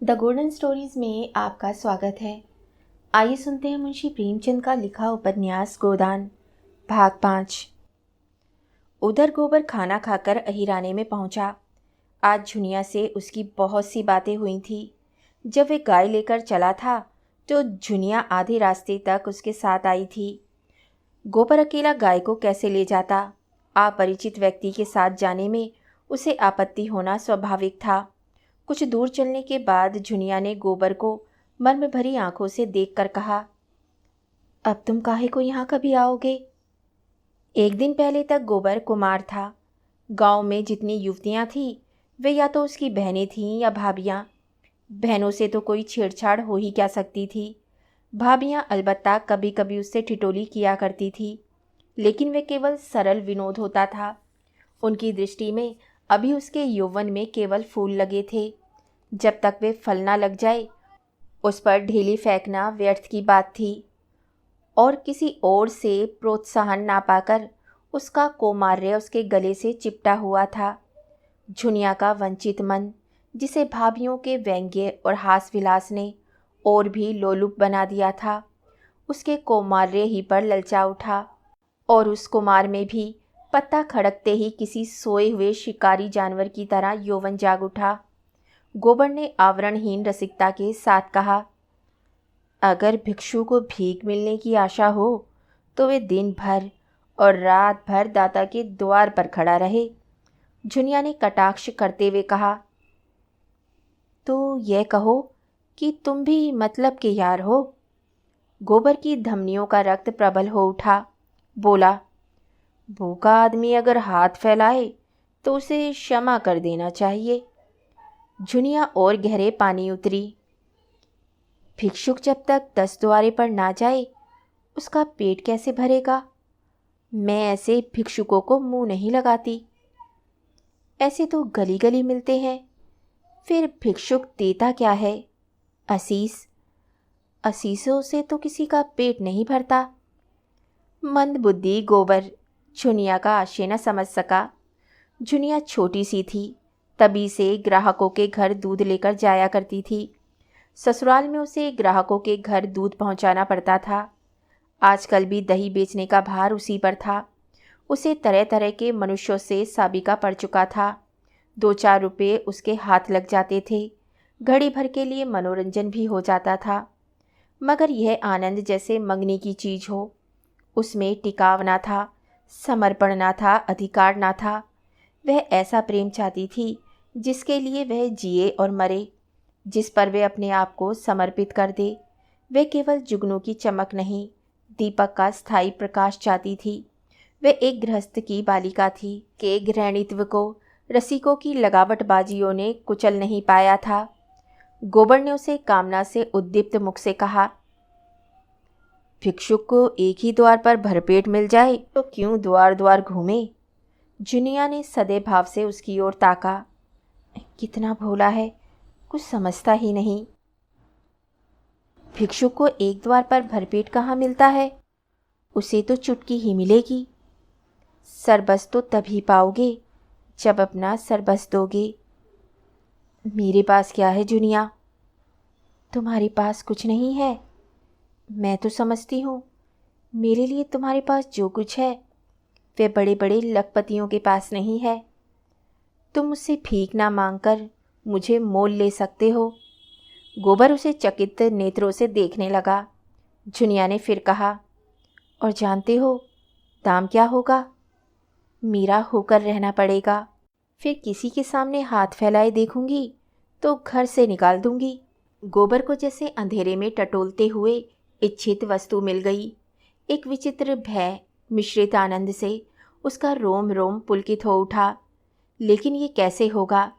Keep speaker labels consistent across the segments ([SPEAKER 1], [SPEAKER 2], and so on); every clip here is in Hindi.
[SPEAKER 1] द गोल्डन स्टोरीज में आपका स्वागत है। आइए सुनते हैं मुंशी प्रेमचंद का लिखा उपन्यास गोदान, भाग 5। उधर गोबर खाना खाकर अहिराने में पहुंचा। आज झुनिया से उसकी बहुत सी बातें हुई थी। जब वे गाय लेकर चला था तो झुनिया आधे रास्ते तक उसके साथ आई थी। गोबर अकेला गाय को कैसे ले जाता? अपरिचित व्यक्ति के साथ जाने में उसे आपत्ति होना स्वाभाविक था। कुछ दूर चलने के बाद झुनिया ने गोबर को मर्म भरी आंखों से देखकर कहा, अब तुम काहे को यहाँ कभी आओगे? एक दिन पहले तक गोबर कुमार था। गांव में जितनी युवतियाँ थीं वे या तो उसकी बहनें थीं या भाभियाँ। बहनों से तो कोई छेड़छाड़ हो ही क्या सकती थी। भाभियाँ अलबत्ता कभी कभी उससे ठिठोली किया करती थी, लेकिन वे केवल सरल विनोद होता था। उनकी दृष्टि में अभी उसके यौवन में केवल फूल लगे थे। जब तक वे फल ना लग जाए उस पर ढेली फेंकना व्यर्थ की बात थी। और किसी ओर से प्रोत्साहन ना पाकर उसका कौमार्य उसके गले से चिपटा हुआ था। झुनिया का वंचित मन, जिसे भाभियों के व्यंग्य और हास विलास ने और भी लोलुप बना दिया था, उसके कौमार्य ही पर ललचा उठा। और उस कुमार में भी पत्ता खड़कते ही किसी सोए हुए शिकारी जानवर की तरह यौवन जाग उठा। गोबर ने आवरणहीन रसिकता के साथ कहा, अगर भिक्षु को भीख मिलने की आशा हो तो वे दिन भर और रात भर दाता के द्वार पर खड़ा रहे। झुनिया ने कटाक्ष करते हुए कहा, तो यह कहो कि तुम भी मतलब के यार हो। गोबर की धमनियों का रक्त प्रबल हो उठा। बोला, भूखा आदमी अगर हाथ फैलाए तो उसे क्षमा कर देना चाहिए। झुनिया और गहरे पानी उतरी। भिक्षुक जब तक 10 द्वारे पर ना जाए उसका पेट कैसे भरेगा? मैं ऐसे भिक्षुकों को मुंह नहीं लगाती। ऐसे तो गली गली मिलते हैं। फिर भिक्षुक देता क्या है? असीस। असीसों से तो किसी का पेट नहीं भरता। मंदबुद्धि गोबर झुनिया का आशय न समझ सका। झुनिया छोटी सी थी, तभी से ग्राहकों के घर दूध लेकर जाया करती थी। ससुराल में उसे ग्राहकों के घर दूध पहुंचाना पड़ता था। आजकल भी दही बेचने का भार उसी पर था। उसे तरह तरह के मनुष्यों से साबिका पड़ चुका था। 2-4 रुपये उसके हाथ लग जाते थे। घड़ी भर के लिए मनोरंजन भी हो जाता था। मगर यह आनंद जैसे मंगनी की चीज़ हो। उसमें टिकाव ना था, समर्पण ना था, अधिकार ना था। वह ऐसा प्रेम चाहती थी जिसके लिए वह जिए और मरे, जिस पर वे अपने आप को समर्पित कर दे। वह केवल जुगनू की चमक नहीं, दीपक का स्थायी प्रकाश चाहती थी। वह एक गृहस्थ की बालिका थी के गृहणित्व को रसिकों की लगावटबाजियों ने कुचल नहीं पाया था। गोबर ने उसे कामना से उद्दीप्त मुख से कहा, भिक्षुक को एक ही द्वार पर भरपेट मिल जाए तो क्यों द्वार द्वार घूमे? झुनिया ने सदै भाव से उसकी ओर ताका। कितना भोला है, कुछ समझता ही नहीं। भिक्षुक को एक द्वार पर भरपेट कहाँ मिलता है? उसे तो चुटकी ही मिलेगी। सरबस तो तभी पाओगे जब अपना सरबस दोगे। मेरे पास क्या है झुनिया? तुम्हारे पास कुछ नहीं है। मैं तो समझती हूँ मेरे लिए तुम्हारे पास जो कुछ है वे बड़े बड़े लखपतियों के पास नहीं है। तुम मुझसे भीख ना मांगकर मुझे मोल ले सकते हो। गोबर उसे चकित नेत्रों से देखने लगा। झुनिया ने फिर कहा, और जानते हो दाम क्या होगा? मेरा होकर रहना पड़ेगा। फिर किसी के सामने हाथ फैलाए देखूंगी तो घर से निकाल दूंगी। गोबर को जैसे अंधेरे में टटोलते हुए इच्छित वस्तु मिल गई। एक विचित्र भय मिश्रित आनंद से उसका रोम रोम पुलकित हो उठा। लेकिन ये कैसे होगा?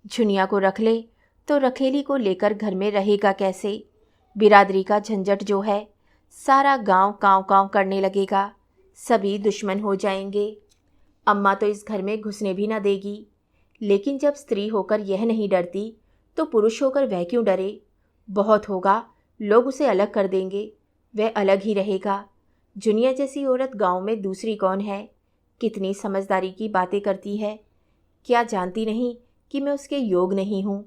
[SPEAKER 1] झुनिया को रख ले तो रखेली को लेकर घर में रहेगा कैसे? बिरादरी का झंझट जो है, सारा गांव कांव कांव करने लगेगा। सभी दुश्मन हो जाएंगे। अम्मा तो इस घर में घुसने भी न देगी। लेकिन जब स्त्री होकर यह नहीं डरती तो पुरुष होकर वह क्यों डरे? बहुत होगा, लोग उसे अलग कर देंगे। वह अलग ही रहेगा। झुनिया जैसी औरत गांव में दूसरी कौन है? कितनी समझदारी की बातें करती है। क्या जानती नहीं कि मैं उसके योग नहीं हूँ?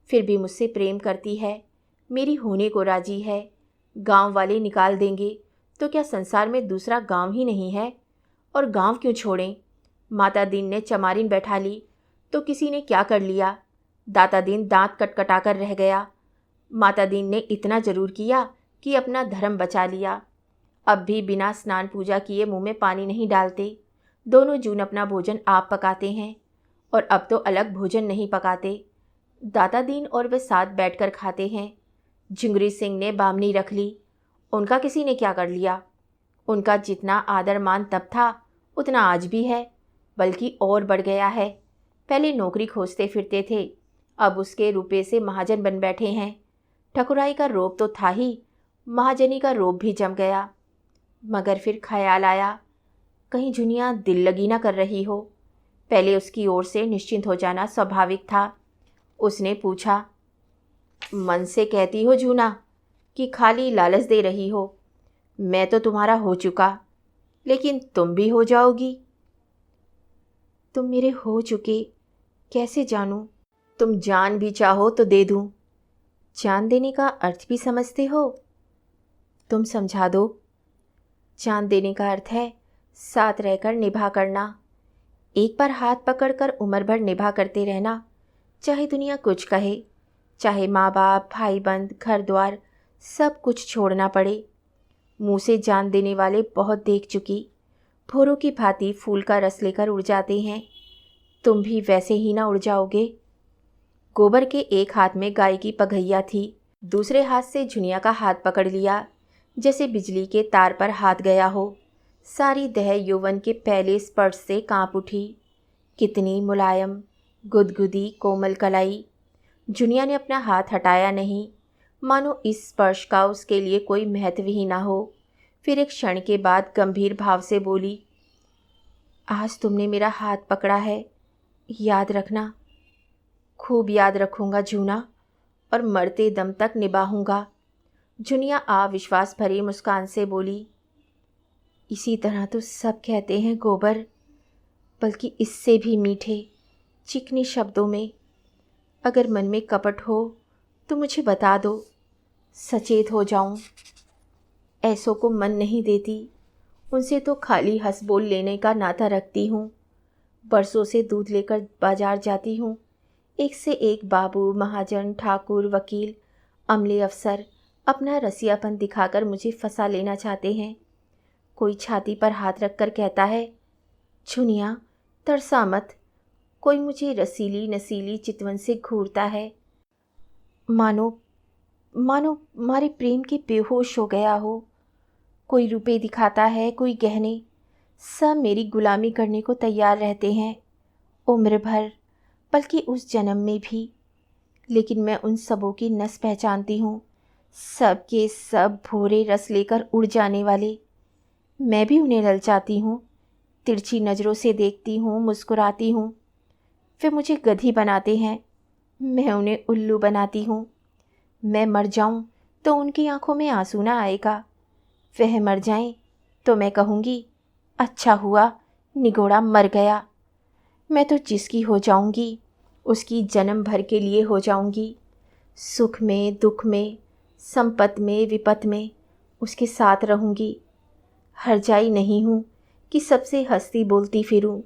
[SPEAKER 1] फिर भी मुझसे प्रेम करती है, मेरी होने को राजी है। गांव वाले निकाल देंगे तो क्या संसार में दूसरा गांव ही नहीं है? और गांव क्यों छोड़ें? माता दीन ने चमारिन बैठा ली तो किसी ने क्या कर लिया? दाता दीन दांत कटकटा कर रह गया। माता दीन ने इतना जरूर किया कि अपना धर्म बचा लिया। अब भी बिना स्नान पूजा किए मुंह में पानी नहीं डालते। दोनों जून अपना भोजन आप पकाते हैं, और अब तो अलग भोजन नहीं पकाते। दाता दीन और वे साथ बैठकर खाते हैं। झिंगुरी सिंह ने बामनी रख ली, उनका किसी ने क्या कर लिया? उनका जितना आदर मान तब था उतना आज भी है, बल्कि और बढ़ गया है। पहले नौकरी खोजते फिरते थे, अब उसके रुपये से महाजन बन बैठे हैं। ठकुराई का रोब तो था ही, महाजनी का रोब भी जम गया। मगर फिर ख्याल आया, कहीं जुनिया दिल लगी ना कर रही हो। पहले उसकी ओर से निश्चिंत हो जाना स्वाभाविक था। उसने पूछा, मन से कहती हो जूना कि खाली लालच दे रही हो? मैं तो तुम्हारा हो चुका, लेकिन तुम भी हो जाओगी। तुम मेरे हो चुके कैसे जानूं? तुम जान भी चाहो तो दे दूं। जान देने का अर्थ भी समझते हो? तुम समझा दो। जान देने का अर्थ है साथ रहकर निभा करना। एक बार हाथ पकड़कर उम्र भर निभा करते रहना, चाहे दुनिया कुछ कहे, चाहे माँ बाप, भाई बंद, घर द्वार सब कुछ छोड़ना पड़े। मुंह से जान देने वाले बहुत देख चुकी, भोरों की भांति फूल का रस लेकर उड़ जाते हैं। तुम भी वैसे ही ना उड़ जाओगे? गोबर के एक हाथ में गाय की पगैया थी, दूसरे हाथ से झुनिया का हाथ पकड़ लिया, जैसे बिजली के तार पर हाथ गया हो। सारी देह यौवन के पहले स्पर्श से कांप उठी। कितनी मुलायम, गुदगुदी, कोमल कलाई। जुनिया ने अपना हाथ हटाया नहीं, मानो इस स्पर्श का उसके लिए कोई महत्व ही ना हो। फिर एक क्षण के बाद गंभीर भाव से बोली, आज तुमने मेरा हाथ पकड़ा है, याद रखना। खूब याद रखूंगा जूना, और मरते दम तक निभाऊंगा। जुनिया अविश्वास भरी मुस्कान से बोली, इसी तरह तो सब कहते हैं गोबर, बल्कि इससे भी मीठे, चिकने शब्दों में। अगर मन में कपट हो तो मुझे बता दो, सचेत हो जाऊं। ऐसों को मन नहीं देती, उनसे तो खाली हंस बोल लेने का नाता रखती हूँ। बरसों से दूध लेकर बाजार जाती हूँ। एक से एक बाबू, महाजन, ठाकुर, वकील, अमले अफसर अपना रसियापन दिखाकर मुझे फंसा लेना चाहते हैं। कोई छाती पर हाथ रखकर कहता है, झुनिया तरसा मत। कोई मुझे रसीली नसीली चितवन से घूरता है, मानो मारे प्रेम के बेहोश हो गया हो। कोई रुपए दिखाता है, कोई गहने, सब मेरी गुलामी करने को तैयार रहते हैं, उम्र भर, बल्कि उस जन्म में भी। लेकिन मैं उन सबों की नस पहचानती हूँ, सब के सब भोरे रस लेकर उड़ जाने वाले। मैं भी उन्हें ललचाती हूँ, तिरछी नज़रों से देखती हूँ, मुस्कुराती हूँ। वे मुझे गधी बनाते हैं, मैं उन्हें उल्लू बनाती हूँ। मैं मर जाऊँ तो उनकी आंखों में आंसू ना आएगा। वह मर जाएं तो मैं कहूँगी, अच्छा हुआ निगोड़ा मर गया। मैं तो जिसकी हो जाऊँगी उसकी जन्म भर के लिए हो जाऊँगी। सुख में, दुख में, संपत में, विपत में उसके साथ रहूँगी। हरजाई नहीं हूँ कि सबसे हंसती बोलती फिरूँ।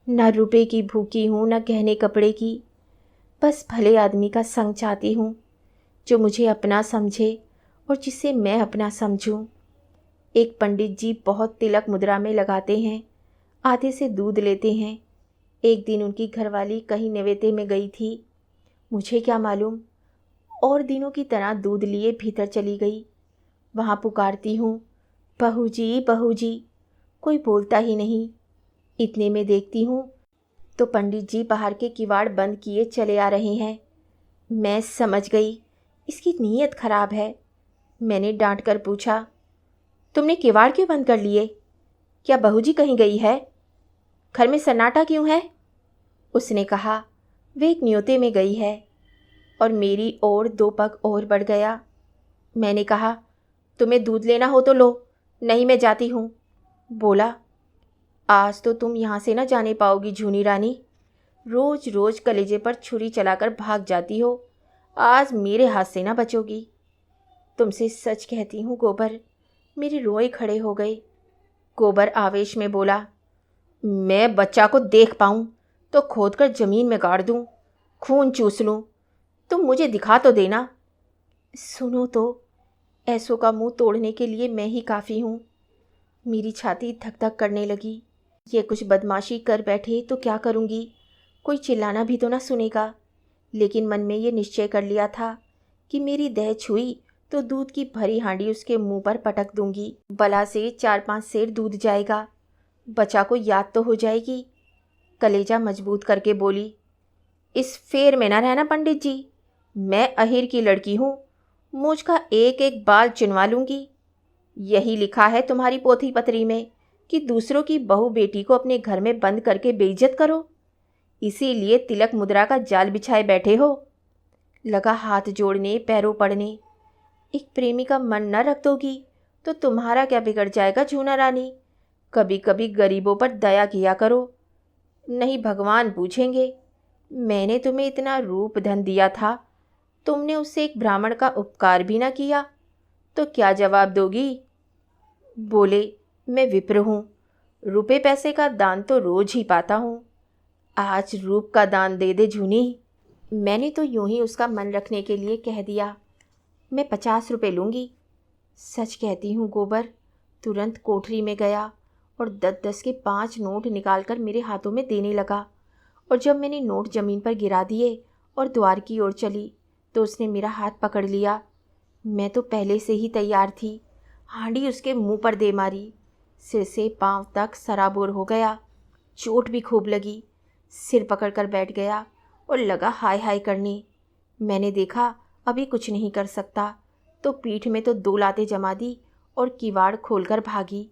[SPEAKER 1] न रुपए की भूखी हूँ, न गहने कपड़े की। बस भले आदमी का संग चाहती हूँ, जो मुझे अपना समझे और जिसे मैं अपना समझूं। एक पंडित जी बहुत तिलक मुद्रा में लगाते हैं, आधे से दूध लेते हैं। एक दिन उनकी घरवाली कहीं नवेते में गई थी, मुझे क्या मालूम, और दिनों की तरह दूध लिए भीतर चली गई। वहाँ पुकारती हूँ, बहू जी, बहू जी, कोई बोलता ही नहीं। इतने में देखती हूँ तो पंडित जी बाहर के किवाड़ बंद किए चले आ रहे हैं। मैं समझ गई इसकी नीयत खराब है। मैंने डांट कर पूछा, तुमने किवाड़ क्यों बंद कर लिए? क्या बहू जी कहीं गई है? घर में सन्नाटा क्यों है? उसने कहा, वे एक न्योते में गई है। और मेरी ओर 2 पग और बढ़ गया। मैंने कहा, तुम्हें दूध लेना हो तो लो, नहीं मैं जाती हूँ। बोला, आज तो तुम यहाँ से ना जाने पाओगी झूनी रानी। रोज रोज कलेजे पर छुरी चलाकर भाग जाती हो, आज मेरे हाथ से ना बचोगी। तुमसे सच कहती हूँ गोबर, मेरे रोए खड़े हो गए। गोबर आवेश में बोला, मैं बच्चा को देख पाऊँ तो खोद कर ज़मीन में गाड़ दूँ, खून चूस लूँ। तुम मुझे दिखा तो देना। सुनो तो, ऐसों का मुंह तोड़ने के लिए मैं ही काफ़ी हूँ। मेरी छाती धक धक करने लगी। ये कुछ बदमाशी कर बैठे तो क्या करूँगी, कोई चिल्लाना भी तो ना सुनेगा। लेकिन मन में ये निश्चय कर लिया था कि मेरी देह छुई तो दूध की भरी हांडी उसके मुंह पर पटक दूंगी। बला से 4-5 सेर दूध जाएगा, बच्चा को याद तो हो जाएगी। कलेजा मजबूत करके बोली, इस फेर में ना रहना पंडित जी, मैं अहिर की लड़की हूँ, मुझ का एक एक बाल चुनवा लूँगी। यही लिखा है तुम्हारी पोथी पत्री में कि दूसरों की बहू बेटी को अपने घर में बंद करके बेइज्जत करो, इसीलिए तिलक मुद्रा का जाल बिछाए बैठे हो। लगा हाथ जोड़ने, पैरों पड़ने। एक प्रेमी का मन न रख दोगी तो तुम्हारा क्या बिगड़ जाएगा जूना रानी। कभी कभी गरीबों पर दया किया करो, नहीं भगवान पूछेंगे। मैंने तुम्हें इतना रूप धन दिया था, तुमने उससे एक ब्राह्मण का उपकार भी ना किया, तो क्या जवाब दोगी। बोले, मैं विप्र हूँ, रुपए पैसे का दान तो रोज ही पाता हूँ, आज रूप का दान दे दे जूनी। मैंने तो यूं ही उसका मन रखने के लिए कह दिया, मैं 50 रुपये लूँगी। सच कहती हूँ गोबर, तुरंत कोठरी में गया और 10-10 के 5 नोट निकालकर मेरे हाथों में देने लगा। और जब मैंने नोट ज़मीन पर गिरा दिए और द्वार की ओर चली तो उसने मेरा हाथ पकड़ लिया। मैं तो पहले से ही तैयार थी, हांडी उसके मुंह पर दे मारी। सिर से पांव तक सराबोर हो गया, चोट भी खूब लगी। सिर पकड़कर बैठ गया और लगा हाय हाय करने। मैंने देखा अभी कुछ नहीं कर सकता, तो पीठ में तो 2 लातें जमा दी और किवाड़ खोलकर भागी।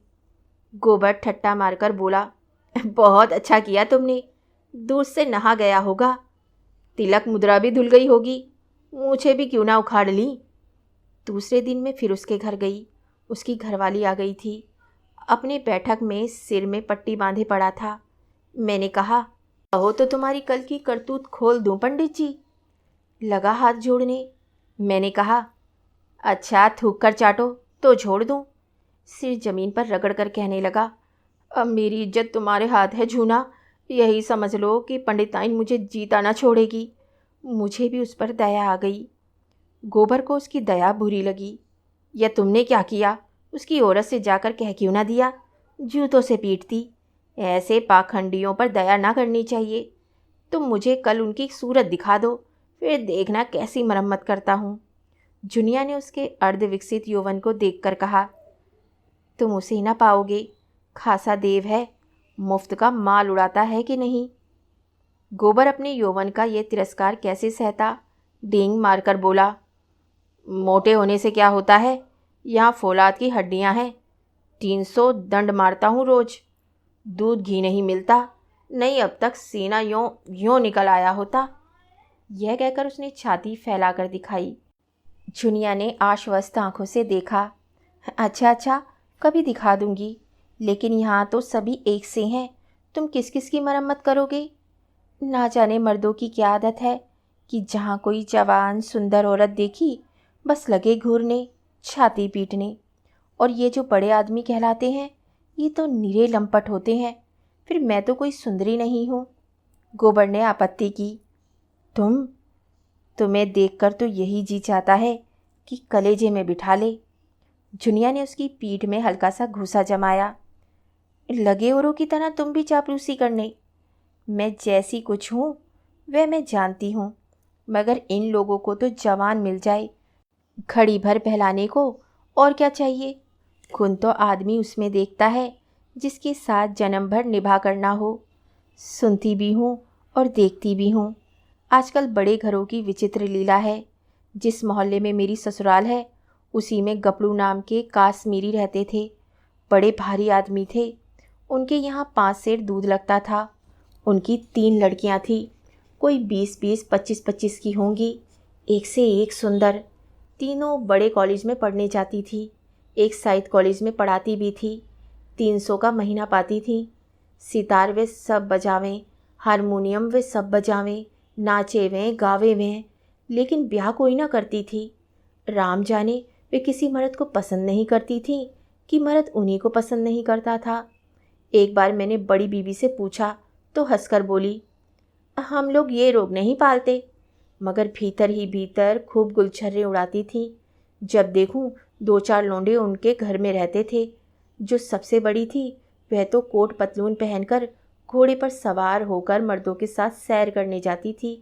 [SPEAKER 1] गोबर ठट्टा मारकर बोला, बहुत अच्छा किया तुमने, दूध से नहा गया होगा, तिलक मुद्रा भी धुल गई होगी, मूछें भी क्यों ना उखाड़ ली। दूसरे दिन मैं फिर उसके घर गई। उसकी घरवाली आ गई थी, अपने बैठक में सिर में पट्टी बांधे पड़ा था। मैंने कहा, कहो तो तुम्हारी कल की करतूत खोल दूं पंडित जी। लगा हाथ जोड़ने। मैंने कहा, अच्छा थूक कर चाटो तो छोड़ दूं। सिर जमीन पर रगड़ कर कहने लगा, अब मेरी इज्जत तुम्हारे हाथ है जूना, यही समझ लो कि पंडिताइन मुझे जीता ना छोड़ेगी। मुझे भी उस पर दया आ गई। गोबर को उसकी दया बुरी लगी। यह तुमने क्या किया, उसकी औरत से जाकर कह क्यों ना दिया, जूतों से पीटती। ऐसे पाखंडियों पर दया ना करनी चाहिए। तुम मुझे कल उनकी सूरत दिखा दो, फिर देखना कैसी मरम्मत करता हूँ। जुनिया ने उसके अर्धविकसित यौवन को देखकर कहा, तुम उसे ना पाओगे, खासा देव है, मुफ्त का माल उड़ाता है कि नहीं। गोबर अपने यौवन का ये तिरस्कार कैसे सहता, डींग मारकर बोला, मोटे होने से क्या होता है, यहाँ फौलाद की हड्डियाँ हैं, 300 दंड मारता हूँ रोज, दूध घी नहीं मिलता, नहीं अब तक सीना यों यों निकल आया होता। यह कहकर उसने छाती फैलाकर दिखाई। जुनिया ने आश्वस्त आंखों से देखा। अच्छा अच्छा, कभी दिखा दूंगी, लेकिन यहाँ तो सभी एक से हैं, तुम किस किस की मरम्मत करोगे। ना जाने मर्दों की क्या आदत है कि जहाँ कोई जवान सुंदर औरत देखी बस लगे घूरने, छाती पीटने। और ये जो बड़े आदमी कहलाते हैं, ये तो निरे लंपट होते हैं। फिर मैं तो कोई सुंदरी नहीं हूँ। गोबर ने आपत्ति की, तुम्हें देखकर तो यही जी चाहता है कि कलेजे में बिठा ले। जुनिया ने उसकी पीठ में हल्का सा घूंसा जमाया। लगे औरों की तरह तुम भी चापलूसी करने। मैं जैसी कुछ हूँ वह मैं जानती हूँ, मगर इन लोगों को तो जवान मिल जाए घड़ी भर बहलाने को, और क्या चाहिए। खून तो आदमी उसमें देखता है जिसके साथ जन्म भर निभा करना हो। सुनती भी हूँ और देखती भी हूँ। आजकल बड़े घरों की विचित्र लीला है। जिस मोहल्ले में मेरी ससुराल है, उसी में गपड़ू नाम के काश्मीरी रहते थे। बड़े भारी आदमी थे। उनके यहाँ 5 सेर दूध लगता था। उनकी 3 लड़कियाँ थीं, कोई 20-20, 25-25 की होंगी, एक से एक सुंदर। तीनों बड़े कॉलेज में पढ़ने जाती थी, एक साइड कॉलेज में पढ़ाती भी थी। 300 का महीना पाती थी। सितार वे सब बजावें, हारमोनियम वे सब बजावें, नाचे वें गावे वें, लेकिन ब्याह कोई ना करती थी। राम जाने वे किसी मर्द को पसंद नहीं करती थी कि मर्द उन्हीं को पसंद नहीं करता था। एक बार मैंने बड़ी बीबी से पूछा तो हंसकर बोली, हम लोग ये रोग नहीं पालते। मगर भीतर ही भीतर खूब गुलछर्रे उड़ाती थी। जब देखूं 2-4 लौंडे उनके घर में रहते थे। जो सबसे बड़ी थी वह तो कोट पतलून पहनकर घोड़े पर सवार होकर मर्दों के साथ सैर करने जाती थी।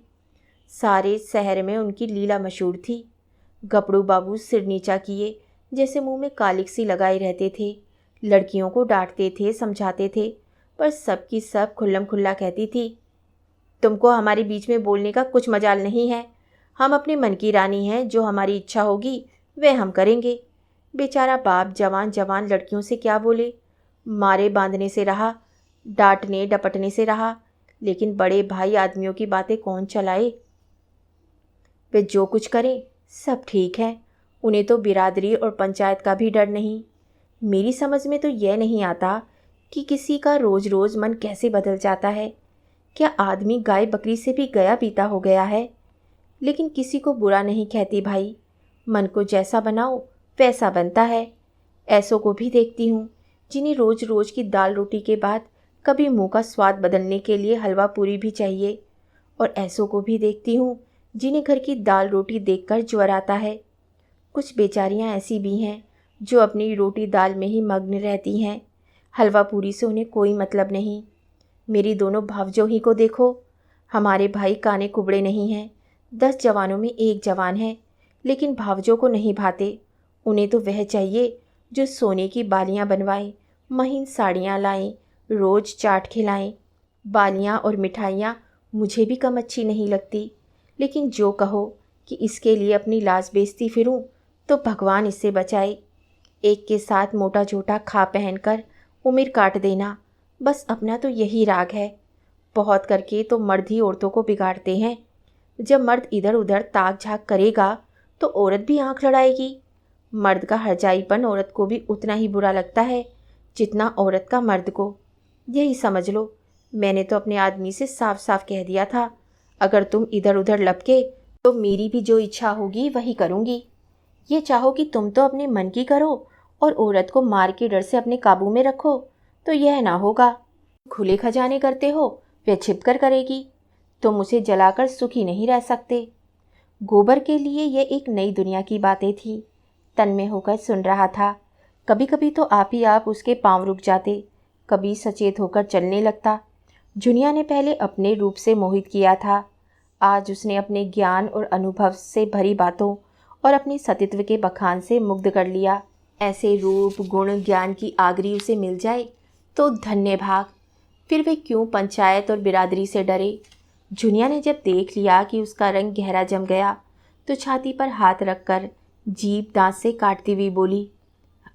[SPEAKER 1] सारे शहर में उनकी लीला मशहूर थी। गपड़ू बाबू सिर नीचा किए जैसे मुंह में कालिक सी लगाए रहते थे। लड़कियों को डांटते थे, समझाते थे, पर सबकी सब खुल्लम खुल्ला कहती थी, तुमको हमारे बीच में बोलने का कुछ मजाल नहीं है। हम अपने मन की रानी हैं, जो हमारी इच्छा होगी वह हम करेंगे। बेचारा बाप जवान जवान लड़कियों से क्या बोले। मारे बांधने से रहा, डांटने डपटने से रहा, लेकिन बड़े भाई आदमियों की बातें कौन चलाए। वे जो कुछ करें सब ठीक है। उन्हें तो बिरादरी और पंचायत का भी डर नहीं। मेरी समझ में तो यह नहीं आता कि किसी का रोज़ रोज़ मन कैसे बदल जाता है। क्या आदमी गाय बकरी से भी गया पीता हो गया है। लेकिन किसी को बुरा नहीं कहती भाई। मन को जैसा बनाओ वैसा बनता है। ऐसों को भी देखती हूँ जिन्हें रोज़ रोज़ की दाल रोटी के बाद कभी मुंह का स्वाद बदलने के लिए हलवा पूरी भी चाहिए। और ऐसों को भी देखती हूँ जिन्हें घर की दाल रोटी देखकर ज्वर आता है। कुछ बेचारियाँ ऐसी भी हैं जो अपनी रोटी दाल में ही मग्न रहती हैं। हलवा पूरी से उन्हें कोई मतलब नहीं। मेरी दोनों भावजों ही को देखो। हमारे भाई काने कुबड़े नहीं हैं। 10 जवानों में एक जवान है, लेकिन भावजों को नहीं भाते। उन्हें तो वह चाहिए जो सोने की बालियां बनवाए, महीन साड़ियां लाएं, रोज़ चाट खिलाएं। बालियां और मिठाइयाँ मुझे भी कम अच्छी नहीं लगती, लेकिन जो कहो कि इसके लिए अपनी लाज बेचती फिरूं तो भगवान इससे बचाए। एक के साथ मोटा झोटा खा पहनकर उम्र काट देना, बस अपना तो यही राग है। बहुत करके तो मर्द ही औरतों को बिगाड़ते हैं। जब मर्द इधर उधर ताक झाक करेगा तो औरत भी आंख लड़ाएगी। मर्द का हरजाईपन औरत को भी उतना ही बुरा लगता है जितना औरत का मर्द को। यही समझ लो। मैंने तो अपने आदमी से साफ साफ कह दिया था, अगर तुम इधर उधर लपके तो मेरी भी जो इच्छा होगी वही करूँगी। ये चाहो कि तुम तो अपने मन की करो और औरत को मार के डर से अपने काबू में रखो तो यह ना होगा। खुले खजाने करते हो वह छिप कर करेगी। तुम उसे जलाकर सुखी नहीं रह सकते। गोबर के लिए यह एक नई दुनिया की बातें थी। तन में होकर सुन रहा था। कभी कभी तो आप ही आप उसके पांव रुक जाते, कभी सचेत होकर चलने लगता। जुनिया ने पहले अपने रूप से मोहित किया था। आज उसने अपने ज्ञान और अनुभव से भरी बातों और अपने सतीत्व के बखान से मुग्ध कर लिया। ऐसे रूप गुण ज्ञान की आगरी उसे मिल जाए तो धन्य भाग। फिर वे क्यों पंचायत और बिरादरी से डरे। जुनिया ने जब देख लिया कि उसका रंग गहरा जम गया तो छाती पर हाथ रखकर जीभ दांत से काटती हुई बोली,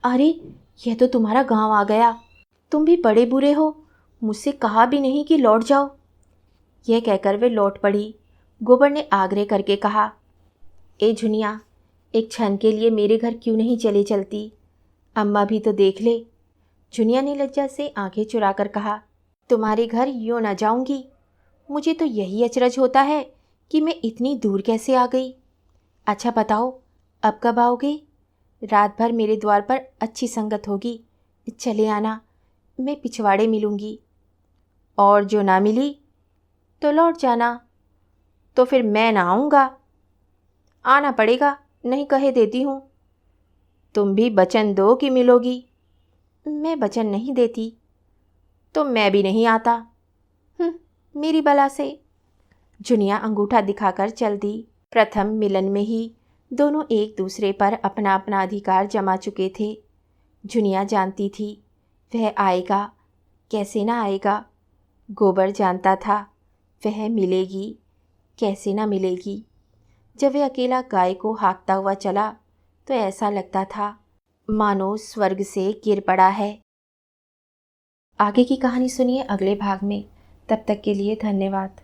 [SPEAKER 1] अरे यह तो तुम्हारा गांव आ गया। तुम भी बड़े बुरे हो, मुझसे कहा भी नहीं कि लौट जाओ। यह कहकर वे लौट पड़ी। गोबर ने आग्रह करके कहा, ए जुनिया, एक क्षण के लिए मेरे घर क्यों नहीं चले चलती। अम्मा भी तो देख ले। जुनिया ने लज्जा से आंखें चुराकर कहा, तुम्हारे घर यूँ न जाऊंगी। मुझे तो यही अचरज होता है कि मैं इतनी दूर कैसे आ गई। अच्छा बताओ, अब कब आओगे? रात भर मेरे द्वार पर अच्छी संगत होगी, चले आना, मैं पिछवाड़े मिलूंगी। और जो ना मिली तो लौट जाना। तो फिर मैं ना आऊँगा। आना पड़ेगा, नहीं कहे देती हूँ। तुम भी वचन दो कि मिलोगी। मैं वचन नहीं देती। तो मैं भी नहीं आता। मेरी बला से। जुनिया अंगूठा दिखाकर चल दी। प्रथम मिलन में ही दोनों एक दूसरे पर अपना अपना अधिकार जमा चुके थे। जुनिया जानती थी वह आएगा, कैसे ना आएगा। गोबर जानता था वह मिलेगी, कैसे ना मिलेगी। जब वह अकेला गाय को हाँकता हुआ चला तो ऐसा लगता था मानो स्वर्ग से गिर पड़ा है। आगे की कहानी सुनिए अगले भाग में। तब तक के लिए धन्यवाद।